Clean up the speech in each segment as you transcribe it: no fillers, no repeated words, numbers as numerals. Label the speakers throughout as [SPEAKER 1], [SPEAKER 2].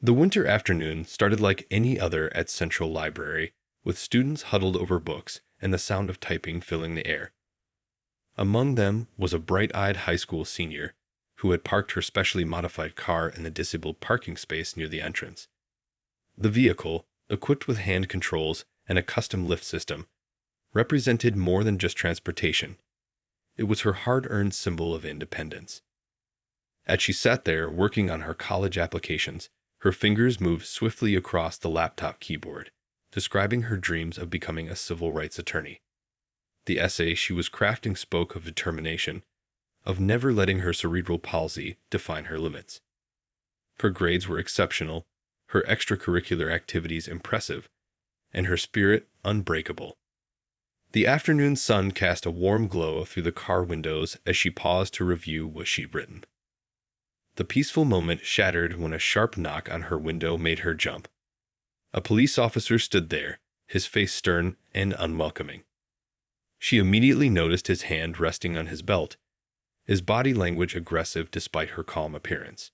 [SPEAKER 1] The winter afternoon started like any other at Central Library, with students huddled over books and the sound of typing filling the air. Among them was a bright-eyed high school senior who had parked her specially modified car in the disabled parking space near the entrance. The vehicle, equipped with hand controls and a custom lift system, represented more than just transportation. It was her hard-earned symbol of independence. As she sat there working on her college applications, her fingers moved swiftly across the laptop keyboard, describing her dreams of becoming a civil rights attorney. The essay she was crafting spoke of determination, of never letting her cerebral palsy define her limits. Her grades were exceptional, her extracurricular activities impressive, and her spirit unbreakable. The afternoon sun cast a warm glow through the car windows as she paused to review what she'd written. The peaceful moment shattered when a sharp knock on her window made her jump. A police officer stood there, his face stern and unwelcoming. She immediately noticed his hand resting on his belt, his body language aggressive despite her calm appearance.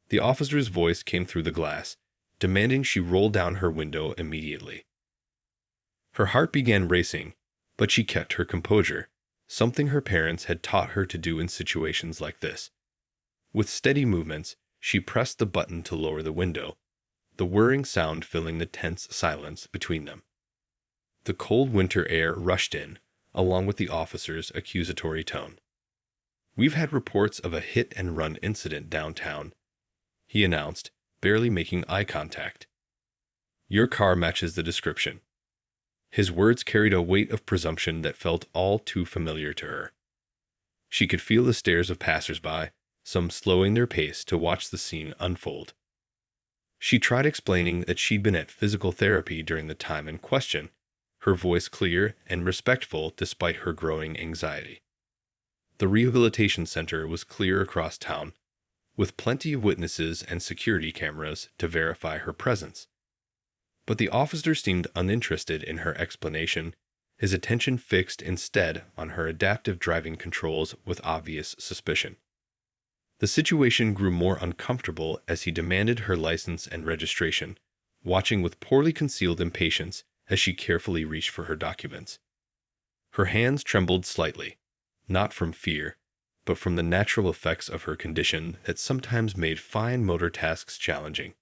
[SPEAKER 1] The officer's voice came through the glass, demanding she roll down her window immediately. Her heart began racing, but she kept her composure, something her parents had taught her to do in situations like this. With steady movements, she pressed the button to lower the window, the whirring sound filling the tense silence between them. The cold winter air rushed in, along with the officer's accusatory tone. "We've had reports of a hit-and-run incident downtown," he announced, barely making eye contact. "Your car matches the description." His words carried a weight of presumption that felt all too familiar to her. She could feel the stares of passers-by, some slowing their pace to watch the scene unfold. She tried explaining that she'd been at physical therapy during the time in question, her voice clear and respectful despite her growing anxiety. The rehabilitation center was clear across town, with plenty of witnesses and security cameras to verify her presence. But the officer seemed uninterested in her explanation, his attention fixed instead on her adaptive driving controls with obvious suspicion. The situation grew more uncomfortable as he demanded her license and registration, watching with poorly concealed impatience as she carefully reached for her documents. Her hands trembled slightly, not from fear, but from the natural effects of her condition that sometimes made fine motor tasks challenging.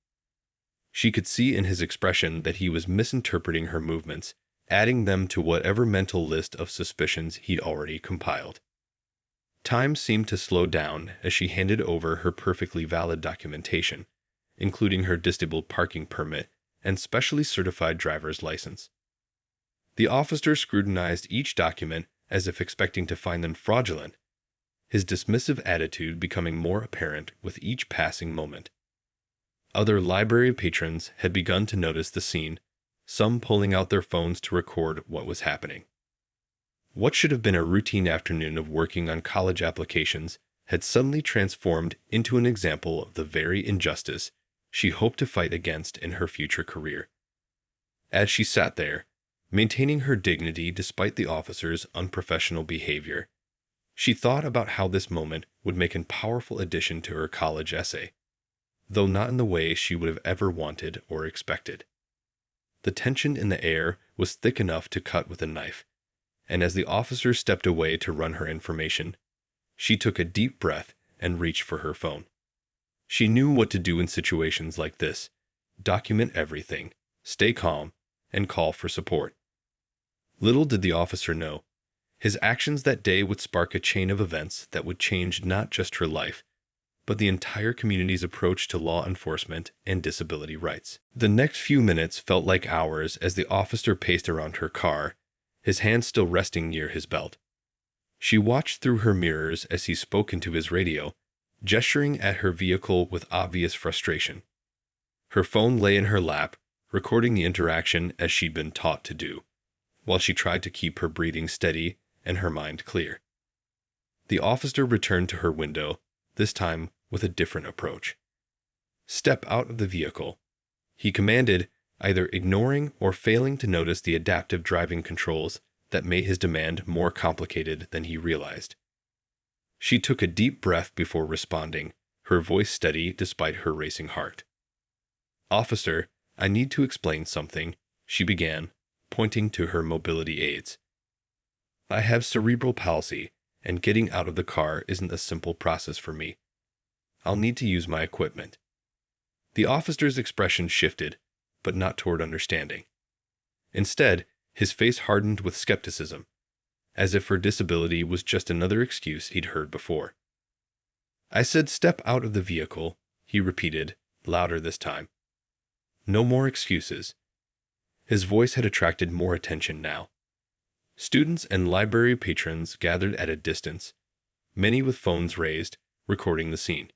[SPEAKER 1] She could see in his expression that he was misinterpreting her movements, adding them to whatever mental list of suspicions he'd already compiled. Time seemed to slow down as she handed over her perfectly valid documentation, including her disabled parking permit and specially certified driver's license. The officer scrutinized each document as if expecting to find them fraudulent, his dismissive attitude becoming more apparent with each passing moment. Other library patrons had begun to notice the scene, some pulling out their phones to record what was happening. What should have been a routine afternoon of working on college applications had suddenly transformed into an example of the very injustice she hoped to fight against in her future career. As she sat there, maintaining her dignity despite the officer's unprofessional behavior, she thought about how this moment would make a powerful addition to her college essay, though not in the way she would have ever wanted or expected. The tension in the air was thick enough to cut with a knife, and as the officer stepped away to run her information, she took a deep breath and reached for her phone. She knew what to do in situations like this: document everything, stay calm, and call for support. Little did the officer know, his actions that day would spark a chain of events that would change not just her life, but the entire community's approach to law enforcement and disability rights. The next few minutes felt like hours as the officer paced around her car, his hand still resting near his belt. She watched through her mirrors as he spoke into his radio, gesturing at her vehicle with obvious frustration. Her phone lay in her lap, recording the interaction as she'd been taught to do, while she tried to keep her breathing steady and her mind clear. The officer returned to her window, this time with a different approach. "Step out of the vehicle," he commanded, either ignoring or failing to notice the adaptive driving controls that made his demand more complicated than he realized. She took a deep breath before responding, her voice steady despite her racing heart. "Officer, I need to explain something," she began, pointing to her mobility aids. "I have cerebral palsy, and getting out of the car isn't a simple process for me. I'll need to use my equipment." The officer's expression shifted, but not toward understanding. Instead, his face hardened with skepticism, as if her disability was just another excuse he'd heard before. "I said step out of the vehicle," he repeated, louder this time. "No more excuses." His voice had attracted more attention now. Students and library patrons gathered at a distance, many with phones raised, recording the scene.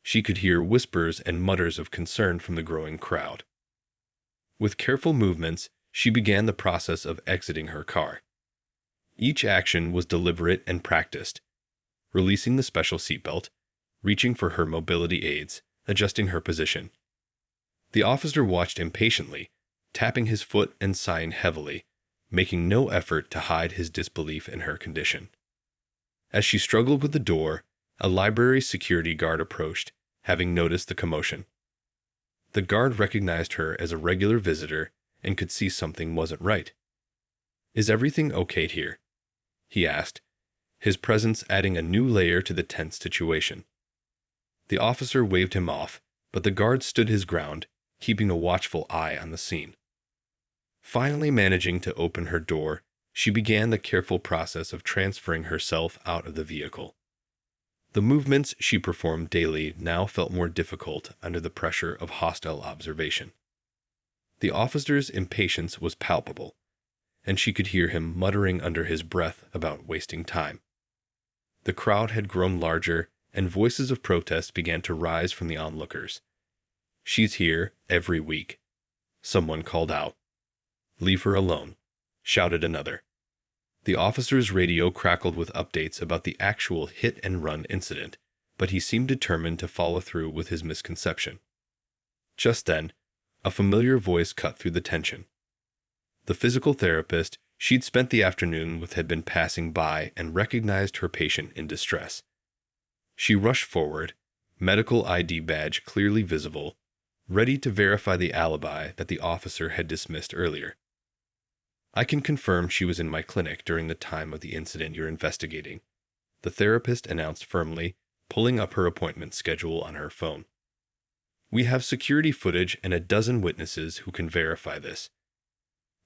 [SPEAKER 1] She could hear whispers and mutters of concern from the growing crowd. With careful movements, she began the process of exiting her car. Each action was deliberate and practiced, releasing the special seatbelt, reaching for her mobility aids, adjusting her position. The officer watched impatiently, tapping his foot and sighing heavily, making no effort to hide his disbelief in her condition. As she struggled with the door, a library security guard approached, having noticed the commotion. The guard recognized her as a regular visitor and could see something wasn't right. "Is everything okay here?" he asked, his presence adding a new layer to the tense situation. The officer waved him off, but the guard stood his ground, keeping a watchful eye on the scene. Finally managing to open her door, she began the careful process of transferring herself out of the vehicle. The movements she performed daily now felt more difficult under the pressure of hostile observation. The officer's impatience was palpable, and she could hear him muttering under his breath about wasting time. The crowd had grown larger, and voices of protest began to rise from the onlookers. "She's here every week," someone called out. "Leave her alone," shouted another. The officer's radio crackled with updates about the actual hit-and-run incident, but he seemed determined to follow through with his misconception. Just then, a familiar voice cut through the tension. The physical therapist she'd spent the afternoon with had been passing by and recognized her patient in distress. She rushed forward, medical ID badge clearly visible, ready to verify the alibi that the officer had dismissed earlier. "I can confirm she was in my clinic during the time of the incident you're investigating," the therapist announced firmly, pulling up her appointment schedule on her phone. "We have security footage and a dozen witnesses who can verify this."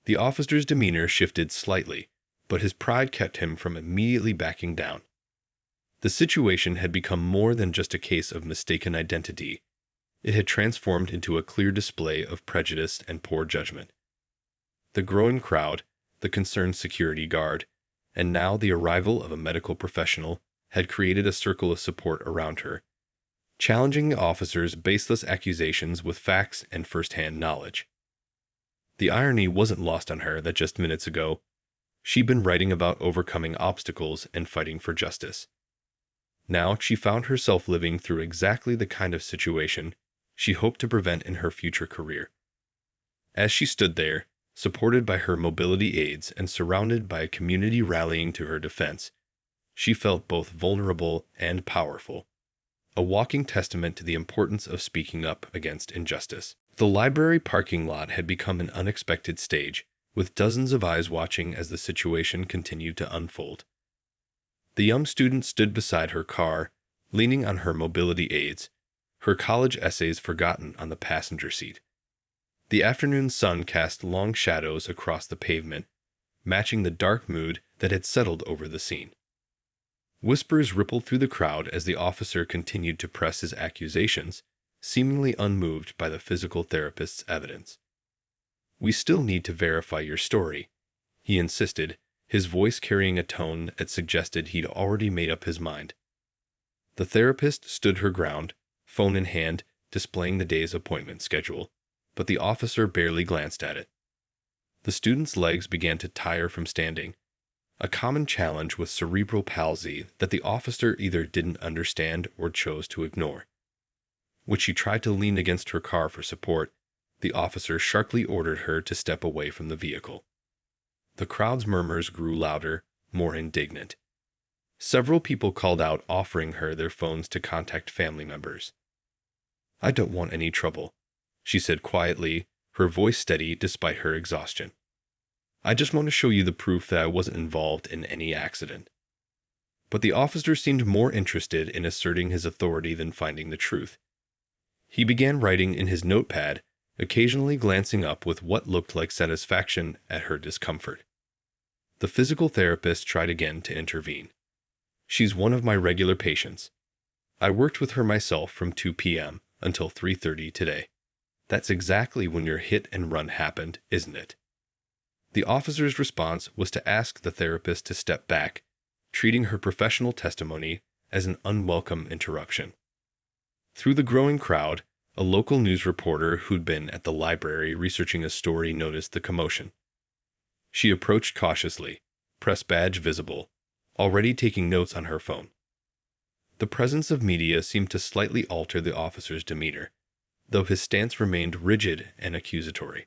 [SPEAKER 1] The officer's demeanor shifted slightly, but his pride kept him from immediately backing down. The situation had become more than just a case of mistaken identity. It had transformed into a clear display of prejudice and poor judgment. The growing crowd, the concerned security guard, and now the arrival of a medical professional had created a circle of support around her, challenging the officer's baseless accusations with facts and first-hand knowledge. The irony wasn't lost on her that just minutes ago, she'd been writing about overcoming obstacles and fighting for justice. Now she found herself living through exactly the kind of situation she hoped to prevent in her future career. As she stood there, supported by her mobility aids and surrounded by a community rallying to her defense, she felt both vulnerable and powerful, a walking testament to the importance of speaking up against injustice. The library parking lot had become an unexpected stage, with dozens of eyes watching as the situation continued to unfold. The young student stood beside her car, leaning on her mobility aids, her college essays forgotten on the passenger seat. The afternoon sun cast long shadows across the pavement, matching the dark mood that had settled over the scene. Whispers rippled through the crowd as the officer continued to press his accusations, seemingly unmoved by the physical therapist's evidence. "We still need to verify your story," he insisted, his voice carrying a tone that suggested he'd already made up his mind. The therapist stood her ground, phone in hand, displaying the day's appointment schedule, but the officer barely glanced at it. The student's legs began to tire from standing, a common challenge with cerebral palsy that the officer either didn't understand or chose to ignore. When she tried to lean against her car for support, the officer sharply ordered her to step away from the vehicle. The crowd's murmurs grew louder, more indignant. Several people called out, offering her their phones to contact family members. "I don't want any trouble," she said quietly, her voice steady despite her exhaustion. "I just want to show you the proof that I wasn't involved in any accident." But the officer seemed more interested in asserting his authority than finding the truth. He began writing in his notepad, occasionally glancing up with what looked like satisfaction at her discomfort. The physical therapist tried again to intervene. "She's one of my regular patients. I worked with her myself from 2 p.m. until 3:30 today. That's exactly when your hit and run happened, isn't it?" The officer's response was to ask the therapist to step back, treating her professional testimony as an unwelcome interruption. Through the growing crowd, a local news reporter who'd been at the library researching a story noticed the commotion. She approached cautiously, press badge visible, already taking notes on her phone. The presence of media seemed to slightly alter the officer's demeanor, though his stance remained rigid and accusatory.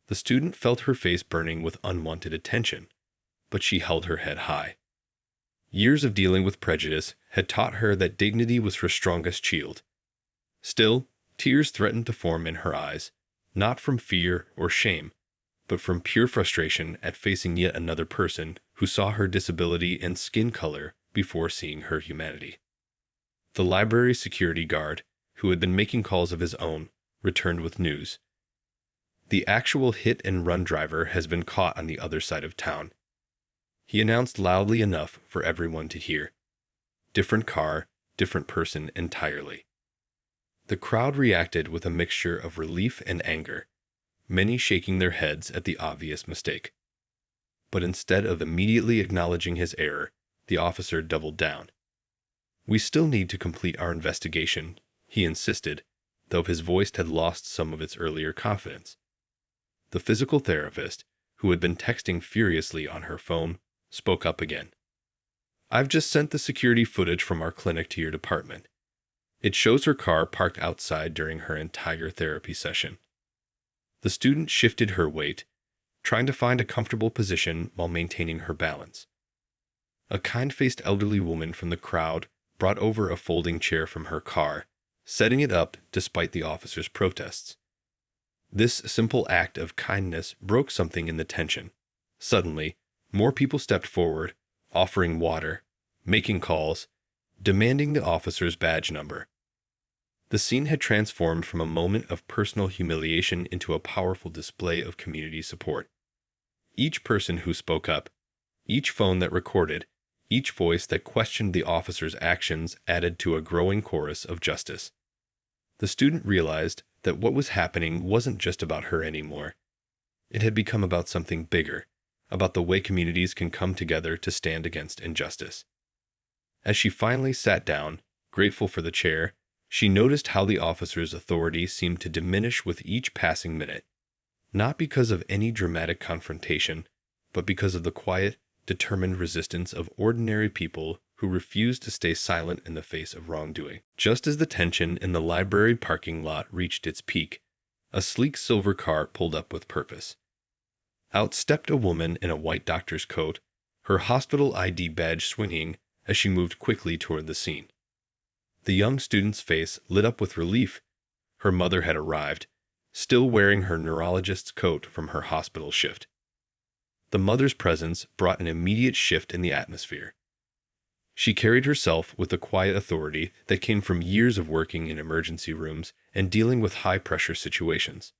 [SPEAKER 1] The student felt her face burning with unwanted attention, but she held her head high. Years of dealing with prejudice had taught her that dignity was her strongest shield. Still, tears threatened to form in her eyes, not from fear or shame, but from pure frustration at facing yet another person who saw her disability and skin color before seeing her humanity. The library security guard, who had been making calls of his own, returned with news. "The actual hit-and-run driver has been caught on the other side of town," he announced loudly enough for everyone to hear. Different car, different person entirely. The crowd reacted with a mixture of relief and anger, many shaking their heads at the obvious mistake. But instead of immediately acknowledging his error, the officer doubled down. "We still need to complete our investigation," he insisted, though his voice had lost some of its earlier confidence. The physical therapist, who had been texting furiously on her phone, spoke up again. "I've just sent the security footage from our clinic to your department. It shows her car parked outside during her entire therapy session." The student shifted her weight, trying to find a comfortable position while maintaining her balance. A kind-faced elderly woman from the crowd brought over a folding chair from her car, setting it up despite the officer's protests. This simple act of kindness broke something in the tension. Suddenly, more people stepped forward, offering water, making calls, demanding the officer's badge number. The scene had transformed from a moment of personal humiliation into a powerful display of community support. Each person who spoke up, each phone that recorded, each voice that questioned the officer's actions added to a growing chorus of justice. The student realized that what was happening wasn't just about her anymore. It had become about something bigger, about the way communities can come together to stand against injustice. As she finally sat down, grateful for the chair, she noticed how the officer's authority seemed to diminish with each passing minute, not because of any dramatic confrontation, but because of the quiet, determined resistance of ordinary people who refused to stay silent in the face of wrongdoing. Just as the tension in the library parking lot reached its peak, a sleek silver car pulled up with purpose. Out stepped a woman in a white doctor's coat, her hospital ID badge swinging as she moved quickly toward the scene. The young student's face lit up with relief. Her mother had arrived, still wearing her neurologist's coat from her hospital shift. The mother's presence brought an immediate shift in the atmosphere. She carried herself with the quiet authority that came from years of working in emergency rooms and dealing with high-pressure situations.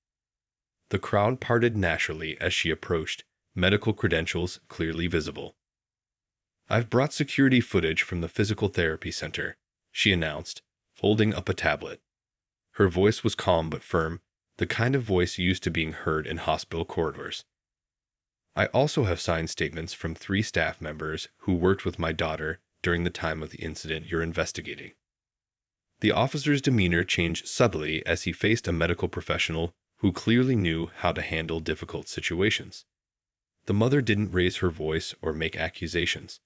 [SPEAKER 1] The crowd parted naturally as she approached, medical credentials clearly visible. "I've brought security footage from the physical therapy center," she announced, holding up a tablet. Her voice was calm but firm, the kind of voice used to being heard in hospital corridors. "I also have signed statements from 3 staff members who worked with my daughter during the time of the incident you're investigating." The officer's demeanor changed subtly as he faced a medical professional who clearly knew how to handle difficult situations. The mother didn't raise her voice or make accusations.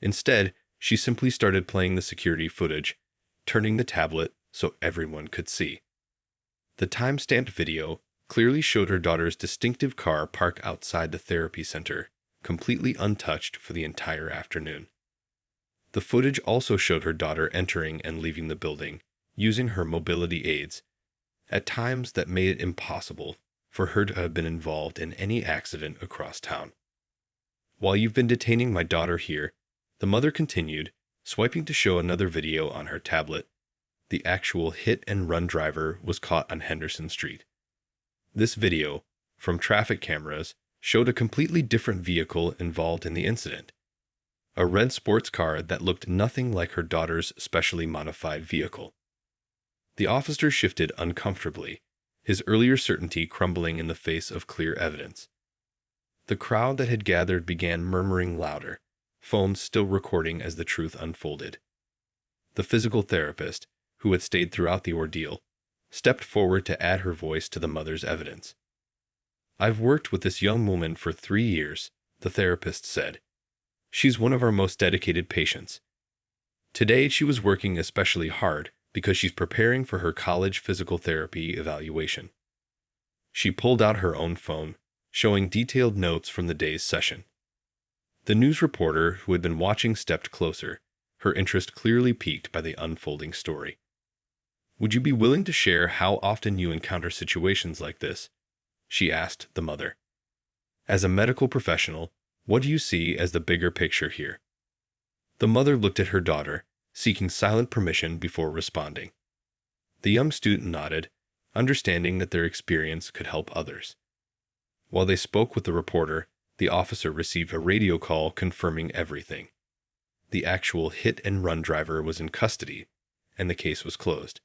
[SPEAKER 1] Instead, she simply started playing the security footage, turning the tablet so everyone could see. The time-stamped video clearly showed her daughter's distinctive car parked outside the therapy center, completely untouched for the entire afternoon. The footage also showed her daughter entering and leaving the building, using her mobility aids, at times that made it impossible for her to have been involved in any accident across town. While you've been detaining my daughter here, the mother continued, swiping to show another video on her tablet. The actual hit-and-run driver was caught on Henderson Street. This video, from traffic cameras, showed a completely different vehicle involved in the incident. A red sports car that looked nothing like her daughter's specially modified vehicle. The officer shifted uncomfortably, his earlier certainty crumbling in the face of clear evidence. The crowd that had gathered began murmuring louder, phones still recording as the truth unfolded. The physical therapist, who had stayed throughout the ordeal, stepped forward to add her voice to the mother's evidence. "I've worked with this young woman for 3 years," the therapist said. "She's one of our most dedicated patients. Today she was working especially hard because she's preparing for her college physical therapy evaluation." She pulled out her own phone, showing detailed notes from the day's session. The news reporter who had been watching stepped closer, her interest clearly piqued by the unfolding story. "Would you be willing to share how often you encounter situations like this?" she asked the mother. "As a medical professional, what do you see as the bigger picture here?" The mother looked at her daughter, seeking silent permission before responding. The young student nodded, understanding that their experience could help others. While they spoke with the reporter, the officer received a radio call confirming everything. The actual hit-and-run driver was in custody, and the case was closed.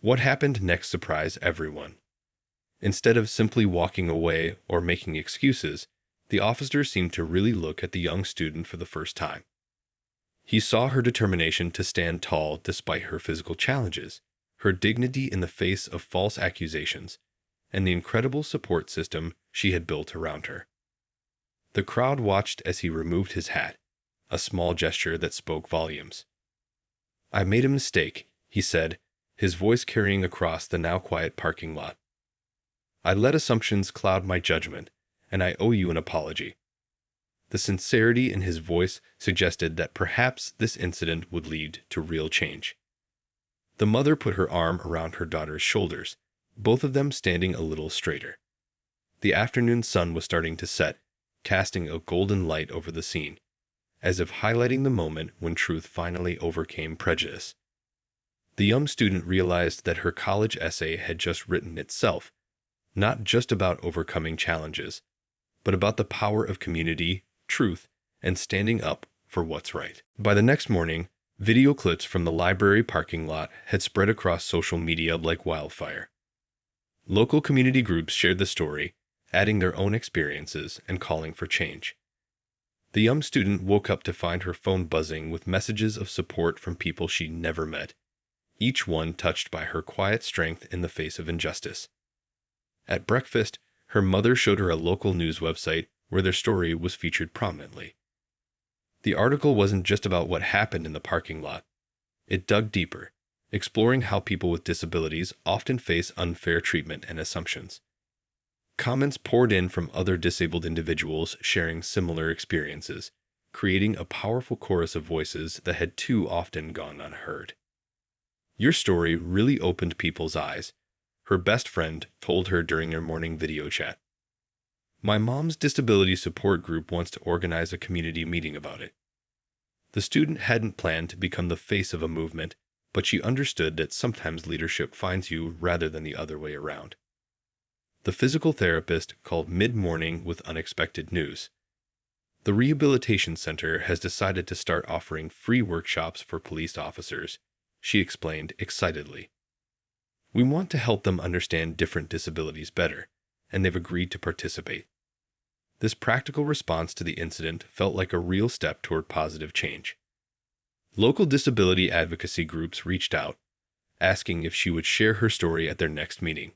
[SPEAKER 1] What happened next surprised everyone. Instead of simply walking away or making excuses, the officer seemed to really look at the young student for the first time. He saw her determination to stand tall despite her physical challenges, her dignity in the face of false accusations, and the incredible support system she had built around her. The crowd watched as he removed his hat, a small gesture that spoke volumes. "I made a mistake," he said, his voice carrying across the now quiet parking lot. "I let assumptions cloud my judgment, and I owe you an apology." The sincerity in his voice suggested that perhaps this incident would lead to real change. The mother put her arm around her daughter's shoulders, both of them standing a little straighter. The afternoon sun was starting to set, casting a golden light over the scene, as if highlighting the moment when truth finally overcame prejudice. The young student realized that her college essay had just written itself, not just about overcoming challenges, but about the power of community, truth, and standing up for what's right. By the next morning, video clips from the library parking lot had spread across social media like wildfire. Local community groups shared the story, adding their own experiences and calling for change. The young student woke up to find her phone buzzing with messages of support from people she never met, each one touched by her quiet strength in the face of injustice. At breakfast, her mother showed her a local news website where their story was featured prominently. The article wasn't just about what happened in the parking lot. It dug deeper, exploring how people with disabilities often face unfair treatment and assumptions. Comments poured in from other disabled individuals sharing similar experiences, creating a powerful chorus of voices that had too often gone unheard. "Your story really opened people's eyes," her best friend told her during their morning video chat. "My mom's disability support group wants to organize a community meeting about it." The student hadn't planned to become the face of a movement, but she understood that sometimes leadership finds you rather than the other way around. The physical therapist called mid-morning with unexpected news. The Rehabilitation Center has decided to start offering free workshops for police officers, she explained excitedly. "We want to help them understand different disabilities better, and they've agreed to participate." This practical response to the incident felt like a real step toward positive change. Local disability advocacy groups reached out, asking if she would share her story at their next meeting.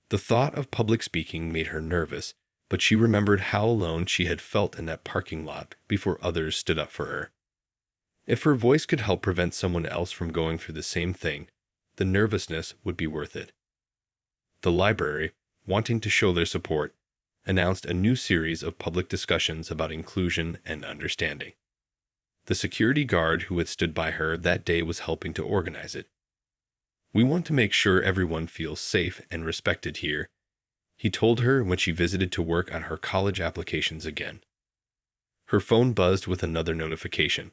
[SPEAKER 1] The thought of public speaking made her nervous, but she remembered how alone she had felt in that parking lot before others stood up for her. If her voice could help prevent someone else from going through the same thing, the nervousness would be worth it. The library, wanting to show their support, announced a new series of public discussions about inclusion and understanding. The security guard who had stood by her that day was helping to organize it. We want to make sure everyone feels safe and respected here, he told her when she visited to work on her college applications again. Her phone buzzed with another notification,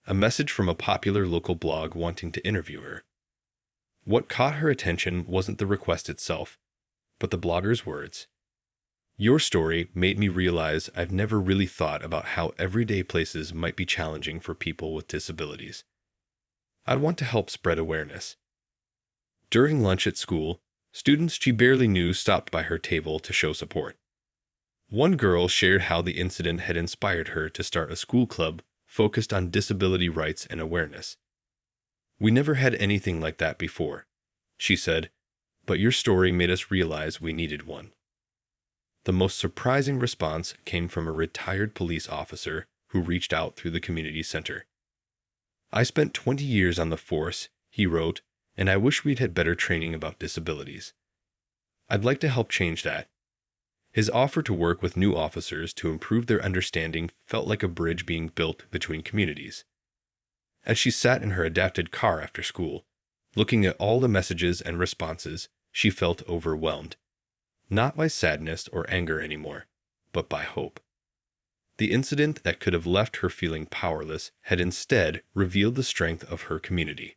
[SPEAKER 1] a message from a popular local blog wanting to interview her. What caught her attention wasn't the request itself, but the blogger's words. Your story made me realize I've never really thought about how everyday places might be challenging for people with disabilities. I'd want to help spread awareness. During lunch at school, students she barely knew stopped by her table to show support. One girl shared how the incident had inspired her to start a school club focused on disability rights and awareness. We never had anything like that before, she said, but your story made us realize we needed one. The most surprising response came from a retired police officer who reached out through the community center. I spent 20 years on the force, he wrote, and I wish we'd had better training about disabilities. I'd like to help change that. His offer to work with new officers to improve their understanding felt like a bridge being built between communities. As she sat in her adapted car after school, looking at all the messages and responses, she felt overwhelmed. Not by sadness or anger anymore, but by hope. The incident that could have left her feeling powerless had instead revealed the strength of her community.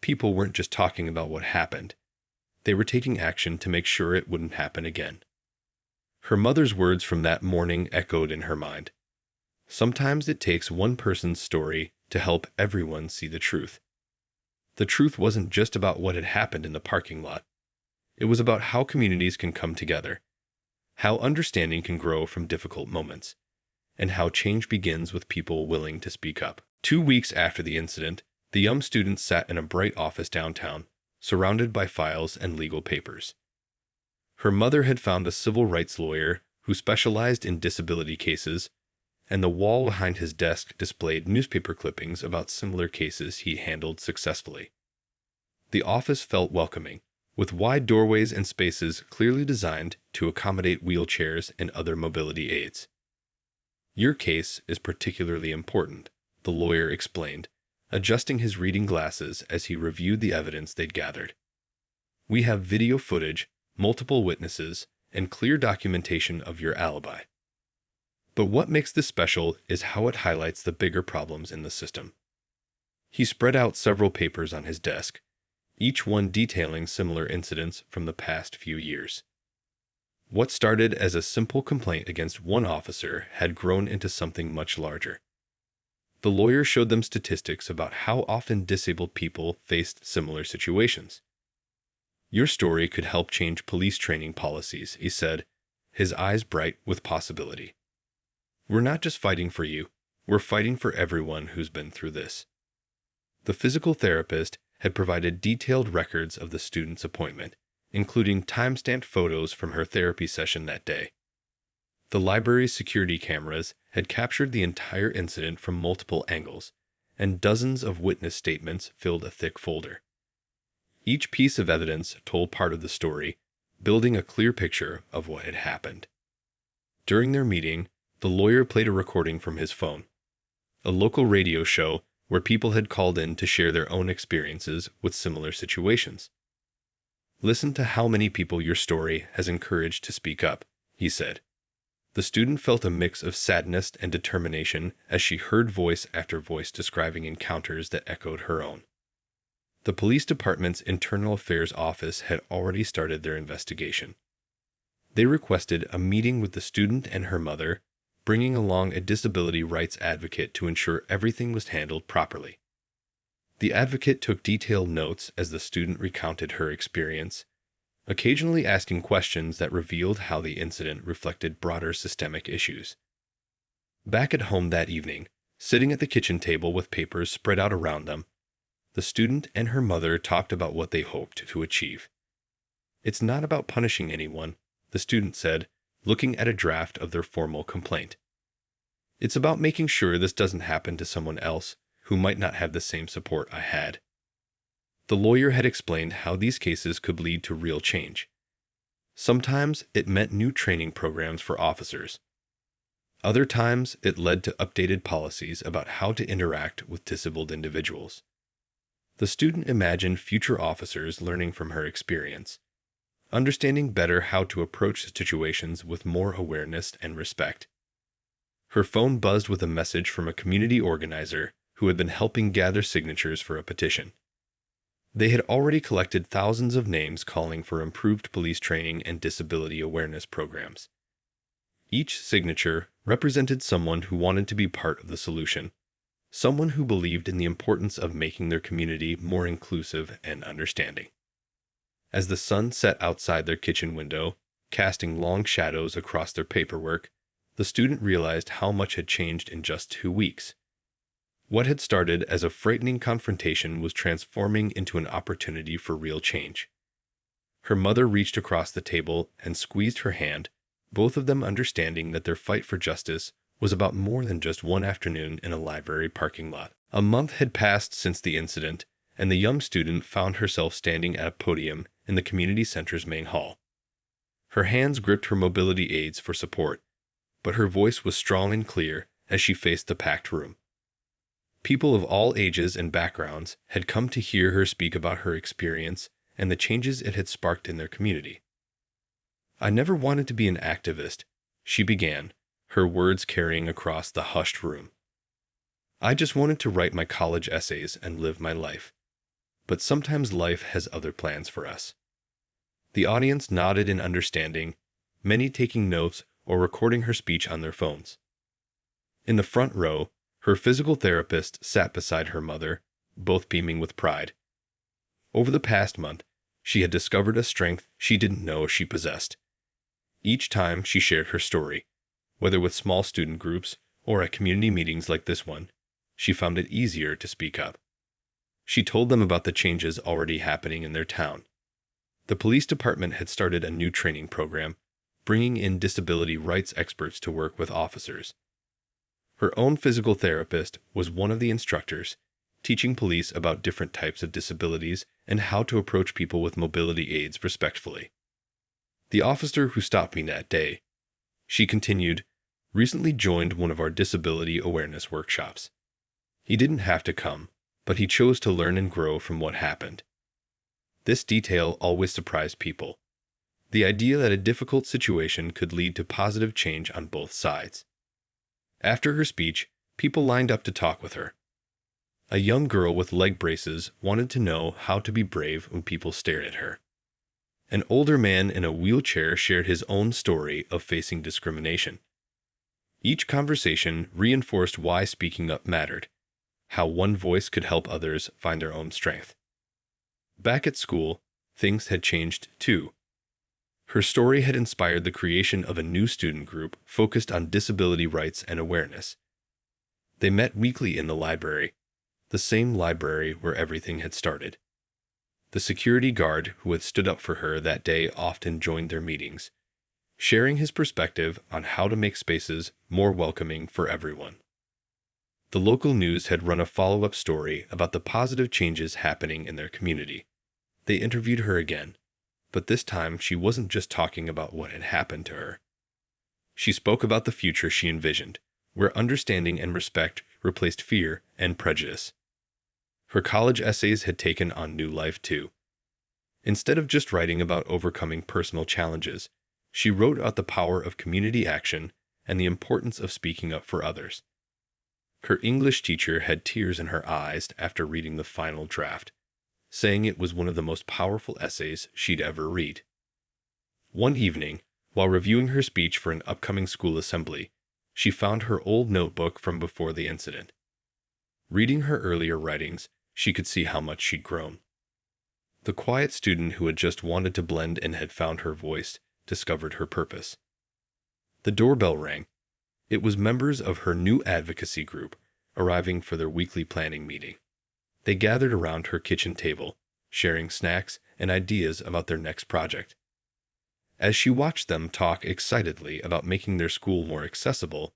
[SPEAKER 1] People weren't just talking about what happened. They were taking action to make sure it wouldn't happen again. Her mother's words from that morning echoed in her mind. Sometimes it takes one person's story to help everyone see the truth. The truth wasn't just about what had happened in the parking lot. It was about how communities can come together, how understanding can grow from difficult moments, and how change begins with people willing to speak up. 2 weeks after the incident, the young student sat in a bright office downtown, surrounded by files and legal papers. Her mother had found a civil rights lawyer who specialized in disability cases, and the wall behind his desk displayed newspaper clippings about similar cases he handled successfully. The office felt welcoming, with wide doorways and spaces clearly designed to accommodate wheelchairs and other mobility aids. Your case is particularly important, the lawyer explained, adjusting his reading glasses as he reviewed the evidence they'd gathered. We have video footage, multiple witnesses, and clear documentation of your alibi. But what makes this special is how it highlights the bigger problems in the system. He spread out several papers on his desk, each one detailing similar incidents from the past few years. What started as a simple complaint against one officer had grown into something much larger. The lawyer showed them statistics about how often disabled people faced similar situations. Your story could help change police training policies, he said, his eyes bright with possibility. We're not just fighting for you, we're fighting for everyone who's been through this. The physical therapist had provided detailed records of the student's appointment, including time-stamped photos from her therapy session that day. The library's security cameras had captured the entire incident from multiple angles, and dozens of witness statements filled a thick folder. Each piece of evidence told part of the story, building a clear picture of what had happened. During their meeting, the lawyer played a recording from his phone, a local radio show where people had called in to share their own experiences with similar situations. Listen to how many people your story has encouraged to speak up, he said. The student felt a mix of sadness and determination as she heard voice after voice describing encounters that echoed her own. The police department's internal affairs office had already started their investigation. They requested a meeting with the student and her mother, bringing along a disability rights advocate to ensure everything was handled properly. The advocate took detailed notes as the student recounted her experience, occasionally asking questions that revealed how the incident reflected broader systemic issues. Back at home that evening, sitting at the kitchen table with papers spread out around them, the student and her mother talked about what they hoped to achieve. It's not about punishing anyone, the student said, looking at a draft of their formal complaint. It's about making sure this doesn't happen to someone else who might not have the same support I had. The lawyer had explained how these cases could lead to real change. Sometimes it meant new training programs for officers. Other times it led to updated policies about how to interact with disabled individuals. The student imagined future officers learning from her experience, understanding better how to approach situations with more awareness and respect. Her phone buzzed with a message from a community organizer who had been helping gather signatures for a petition. They had already collected thousands of names calling for improved police training and disability awareness programs. Each signature represented someone who wanted to be part of the solution, someone who believed in the importance of making their community more inclusive and understanding. As the sun set outside their kitchen window, casting long shadows across their paperwork, the student realized how much had changed in just 2 weeks. What had started as a frightening confrontation was transforming into an opportunity for real change. Her mother reached across the table and squeezed her hand, both of them understanding that their fight for justice was about more than just one afternoon in a library parking lot. A month had passed since the incident, and the young student found herself standing at a podium in the community center's main hall. Her hands gripped her mobility aids for support, but her voice was strong and clear as she faced the packed room. People of all ages and backgrounds had come to hear her speak about her experience and the changes it had sparked in their community. "I never wanted to be an activist," she began, her words carrying across the hushed room. "I just wanted to write my college essays and live my life. But sometimes life has other plans for us." The audience nodded in understanding, many taking notes or recording her speech on their phones. In the front row, her physical therapist sat beside her mother, both beaming with pride. Over the past month, she had discovered a strength she didn't know she possessed. Each time she shared her story, whether with small student groups or at community meetings like this one, she found it easier to speak up. She told them about the changes already happening in their town. The police department had started a new training program, bringing in disability rights experts to work with officers. Her own physical therapist was one of the instructors, teaching police about different types of disabilities and how to approach people with mobility aids respectfully. "The officer who stopped me that day," she continued, "recently joined one of our disability awareness workshops. He didn't have to come, but he chose to learn and grow from what happened." This detail always surprised people. The idea that a difficult situation could lead to positive change on both sides. After her speech, people lined up to talk with her. A young girl with leg braces wanted to know how to be brave when people stared at her. An older man in a wheelchair shared his own story of facing discrimination. Each conversation reinforced why speaking up mattered, how one voice could help others find their own strength. Back at school, things had changed too. Her story had inspired the creation of a new student group focused on disability rights and awareness. They met weekly in the library, the same library where everything had started. The security guard who had stood up for her that day often joined their meetings, sharing his perspective on how to make spaces more welcoming for everyone. The local news had run a follow-up story about the positive changes happening in their community. They interviewed her again, but this time she wasn't just talking about what had happened to her. She spoke about the future she envisioned, where understanding and respect replaced fear and prejudice. Her college essays had taken on new life too. Instead of just writing about overcoming personal challenges, she wrote about the power of community action and the importance of speaking up for others. Her English teacher had tears in her eyes after reading the final draft, saying it was one of the most powerful essays she'd ever read. One evening, while reviewing her speech for an upcoming school assembly, she found her old notebook from before the incident. Reading her earlier writings, she could see how much she'd grown. The quiet student who had just wanted to blend and had found her voice discovered her purpose. The doorbell rang. It was members of her new advocacy group arriving for their weekly planning meeting. They gathered around her kitchen table, sharing snacks and ideas about their next project. As she watched them talk excitedly about making their school more accessible,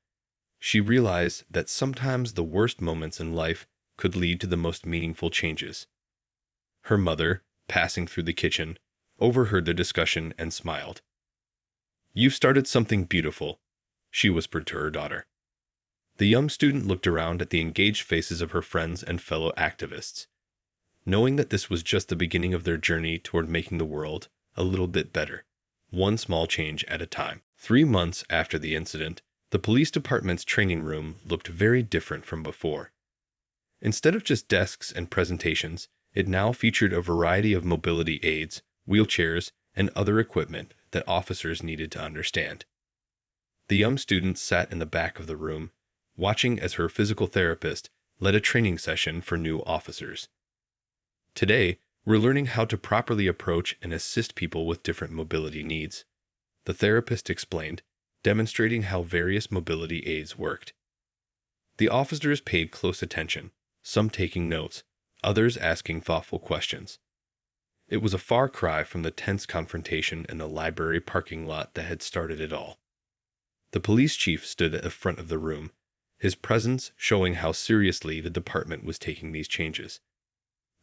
[SPEAKER 1] she realized that sometimes the worst moments in life could lead to the most meaningful changes. Her mother, passing through the kitchen, overheard their discussion and smiled. "You've started something beautiful," she whispered to her daughter. The young student looked around at the engaged faces of her friends and fellow activists. knowing that this was just the beginning of their journey toward making the world a little bit better, one small change at a time. 3 months after the incident, the police department's training room looked very different from before. Instead of just desks and presentations, it now featured a variety of mobility aids, wheelchairs, and other equipment that officers needed to understand. The young student sat in the back of the room, watching as her physical therapist led a training session for new officers. Today, we're learning how to properly approach and assist people with different mobility needs, the therapist explained, demonstrating how various mobility aids worked. The officers paid close attention, some taking notes, others asking thoughtful questions. It was a far cry from the tense confrontation in the library parking lot that had started it all. The police chief stood at the front of the room, his presence showing how seriously the department was taking these changes.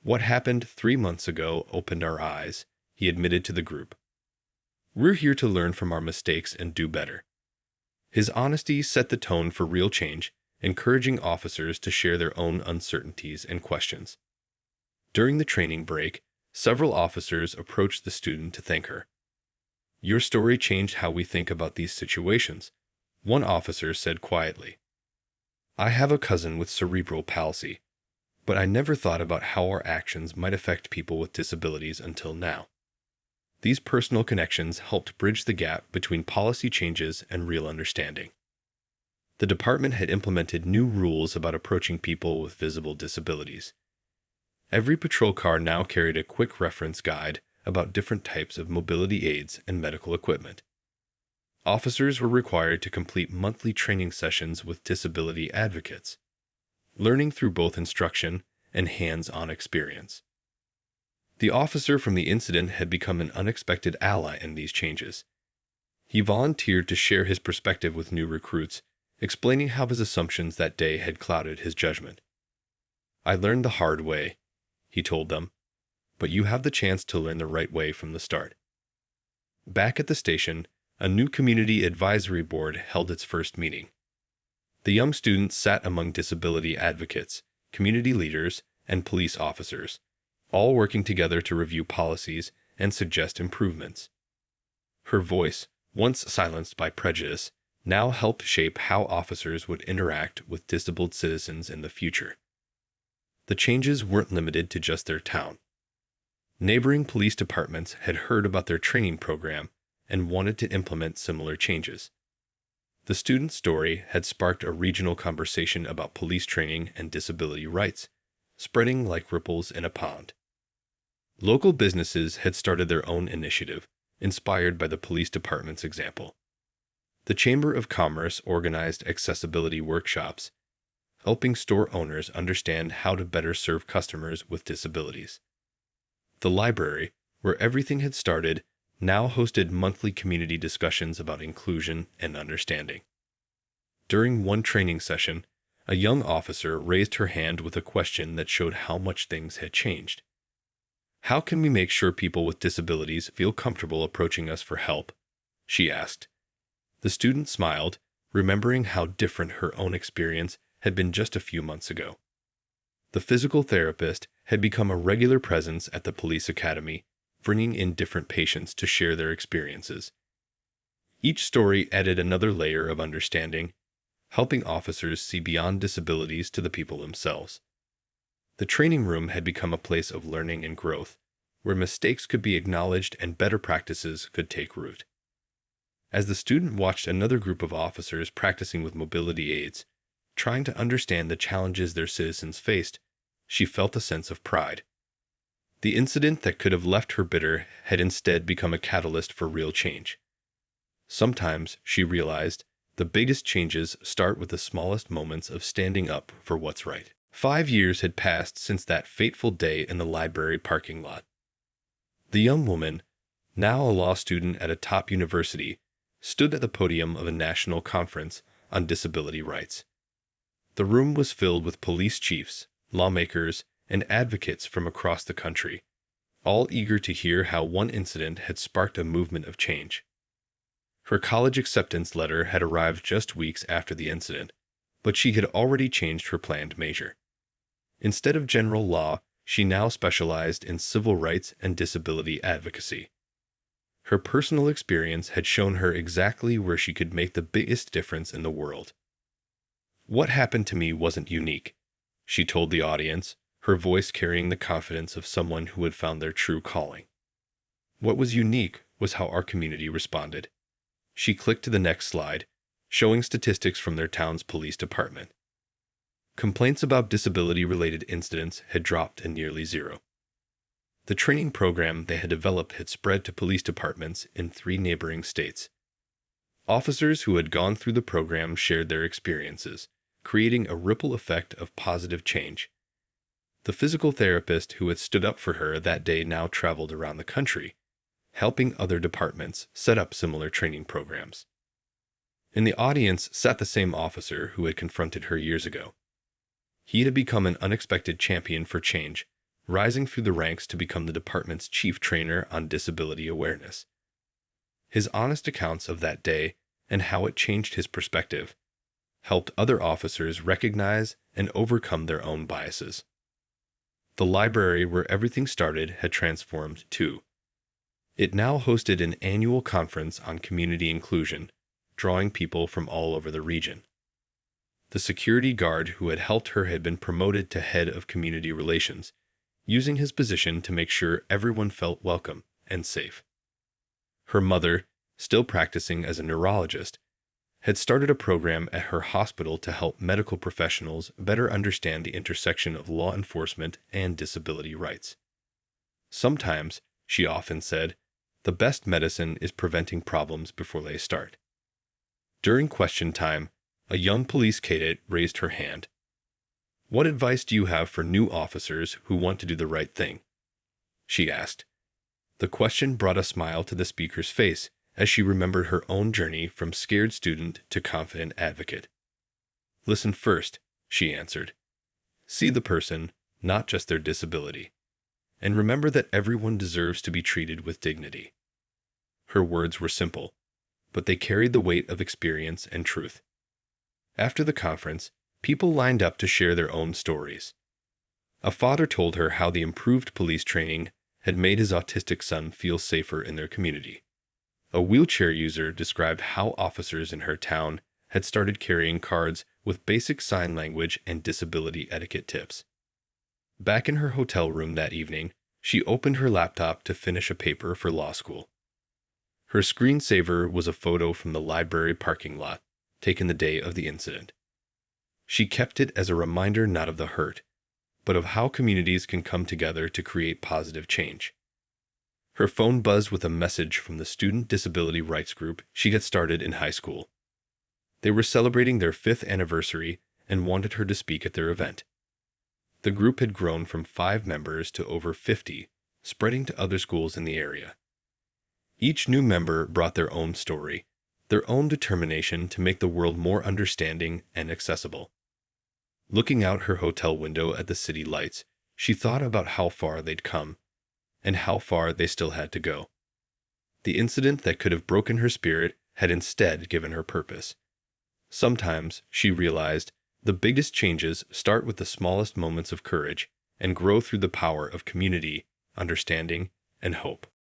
[SPEAKER 1] "What happened 3 months ago opened our eyes," he admitted to the group. "We're here to learn from our mistakes and do better." His honesty set the tone for real change, encouraging officers to share their own uncertainties and questions. During the training break, several officers approached the student to thank her. "Your story changed how we think about these situations," one officer said quietly. "I have a cousin with cerebral palsy, but I never thought about how our actions might affect people with disabilities until now." These personal connections helped bridge the gap between policy changes and real understanding. The department had implemented new rules about approaching people with visible disabilities. Every patrol car now carried a quick reference guide about different types of mobility aids and medical equipment. Officers were required to complete monthly training sessions with disability advocates, learning through both instruction and hands-on experience. The officer from the incident had become an unexpected ally in these changes. He volunteered to share his perspective with new recruits, explaining how his assumptions that day had clouded his judgment. "I learned the hard way," he told them, "but you have the chance to learn the right way from the start." Back at the station, a new community advisory board held its first meeting. The young students sat among disability advocates, community leaders, and police officers, all working together to review policies and suggest improvements. Her voice, once silenced by prejudice, now helped shape how officers would interact with disabled citizens in the future. The changes weren't limited to just their town. Neighboring police departments had heard about their training program and wanted to implement similar changes. The student's story had sparked a regional conversation about police training and disability rights, spreading like ripples in a pond. Local businesses had started their own initiative, inspired by the police department's example. The Chamber of Commerce organized accessibility workshops, helping store owners understand how to better serve customers with disabilities. The library, where everything had started, now hosted monthly community discussions about inclusion and understanding. During one training session, a young officer raised her hand with a question that showed how much things had changed. "How can we make sure people with disabilities feel comfortable approaching us for help?" she asked. The student smiled, remembering how different her own experience had been just a few months ago. The physical therapist had become a regular presence at the police academy, bringing in different patients to share their experiences. Each story added another layer of understanding, helping officers see beyond disabilities to the people themselves. The training room had become a place of learning and growth, where mistakes could be acknowledged and better practices could take root. As the student watched another group of officers practicing with mobility aids, trying to understand the challenges their citizens faced, she felt a sense of pride. The incident that could have left her bitter had instead become a catalyst for real change. Sometimes, she realized, the biggest changes start with the smallest moments of standing up for what's right. 5 years had passed since that fateful day in the library parking lot. The young woman, now a law student at a top university, stood at the podium of a national conference on disability rights. The room was filled with police chiefs, lawmakers, and advocates from across the country, all eager to hear how one incident had sparked a movement of change. Her college acceptance letter had arrived just weeks after the incident, but she had already changed her planned major. Instead of general law, she now specialized in civil rights and disability advocacy. Her personal experience had shown her exactly where she could make the biggest difference in the world. "What happened to me wasn't unique," she told the audience, her voice carrying the confidence of someone who had found their true calling. "What was unique was how our community responded." She clicked to the next slide, showing statistics from their town's police department. Complaints about disability-related incidents had dropped to nearly zero. The training program they had developed had spread to police departments in 3 neighboring states. Officers who had gone through the program shared their experiences, creating a ripple effect of positive change. The physical therapist who had stood up for her that day now traveled around the country, helping other departments set up similar training programs. In the audience sat the same officer who had confronted her years ago. He had become an unexpected champion for change, rising through the ranks to become the department's chief trainer on disability awareness. His honest accounts of that day and how it changed his perspective helped other officers recognize and overcome their own biases. The library where everything started had transformed too. It now hosted an annual conference on community inclusion, drawing people from all over the region. The security guard who had helped her had been promoted to head of community relations, using his position to make sure everyone felt welcome and safe. Her mother, still practicing as a neurologist, had started a program at her hospital to help medical professionals better understand the intersection of law enforcement and disability rights. "Sometimes," she often said, "the best medicine is preventing problems before they start." During question time, a young police cadet raised her hand. "What advice do you have for new officers who want to do the right thing?" she asked. The question brought a smile to the speaker's face as she remembered her own journey from scared student to confident advocate. "Listen first," she answered. "See the person, not just their disability. And remember that everyone deserves to be treated with dignity." Her words were simple, but they carried the weight of experience and truth. After the conference, people lined up to share their own stories. A father told her how the improved police training had made his autistic son feel safer in their community. A wheelchair user described how officers in her town had started carrying cards with basic sign language and disability etiquette tips. Back in her hotel room that evening, she opened her laptop to finish a paper for law school. Her screensaver was a photo from the library parking lot, taken the day of the incident. She kept it as a reminder not of the hurt, but of how communities can come together to create positive change. Her phone buzzed with a message from the student disability rights group she had started in high school. They were celebrating their 5th anniversary and wanted her to speak at their event. The group had grown from 5 members to over 50, spreading to other schools in the area. Each new member brought their own story, their own determination to make the world more understanding and accessible. Looking out her hotel window at the city lights, she thought about how far they'd come, and how far they still had to go. The incident that could have broken her spirit had instead given her purpose. Sometimes, she realized, the biggest changes start with the smallest moments of courage and grow through the power of community, understanding, and hope.